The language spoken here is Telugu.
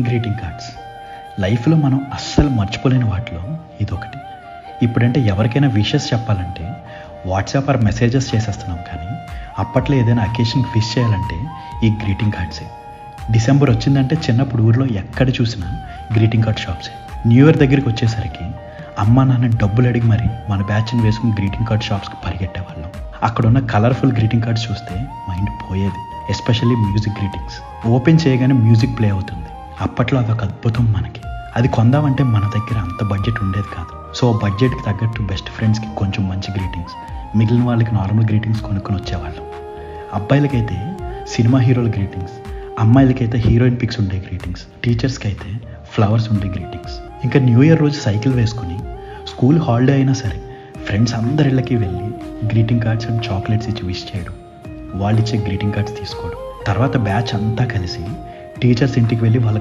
గ్రీటింగ్ కార్డ్స్ లైఫ్లో మనం అస్సలు మర్చిపోలేని వాటిలో ఇదొకటి. ఇప్పుడంటే ఎవరికైనా విషెస్ చెప్పాలంటే వాట్సాప్ ఆర్ మెసేజెస్ చేసేస్తున్నాం, కానీ అప్పట్లో ఏదైనా అకేషన్కి విష్ చేయాలంటే ఈ గ్రీటింగ్ కార్డ్సే. డిసెంబర్ వచ్చిందంటే చిన్నప్పుడు ఊర్లో ఎక్కడ చూసినా గ్రీటింగ్ కార్డ్ షాప్సే. న్యూ ఇయర్ దగ్గరికి వచ్చేసరికి అమ్మ నాన్న డబ్బులు అడిగి మరి మన బ్యాచ్ని వేసుకుని గ్రీటింగ్ కార్డ్ షాప్స్కి పరిగెట్టేవాళ్ళం. అక్కడ ఉన్న కలర్ఫుల్ గ్రీటింగ్ కార్డ్స్ చూస్తే మైండ్ పోయేది. Especially music greetings. ఓపెన్ చేయగానే మ్యూజిక్ ప్లే అవుతుంది. అప్పట్లో అదొక అద్భుతం. మనకి అది కొందామంటే మన దగ్గర అంత బడ్జెట్ ఉండేది కాదు. సో బడ్జెట్కి తగ్గట్టు బెస్ట్ ఫ్రెండ్స్కి కొంచెం మంచి గ్రీటింగ్స్, మిగిలిన వాళ్ళకి నార్మల్ గ్రీటింగ్స్ కొనుక్కొని వచ్చేవాళ్ళం. అబ్బాయిలకైతే సినిమా హీరోల గ్రీటింగ్స్, అమ్మాయిలకైతే హీరోయిన్ పిక్స్ ఉండే గ్రీటింగ్స్, టీచర్స్కి అయితే ఫ్లవర్స్ ఉండే గ్రీటింగ్స్. ఇంకా న్యూ ఇయర్ రోజు సైకిల్ వేసుకుని స్కూల్ హాలిడే అయినా సరే ఫ్రెండ్స్ అందరిళ్ళకి వెళ్ళి గ్రీటింగ్ కార్డ్స్ అండ్ చాక్లెట్స్ ఇచ్చి విష్ చేయడం, వాళ్ళు ఇచ్చే గ్రీటింగ్ కార్డ్స్ తీసుకోవడం. తర్వాత బ్యాచ్ అంతా కలిసి టీచర్స్ ఇంటికి వెళ్ళి వాళ్ళ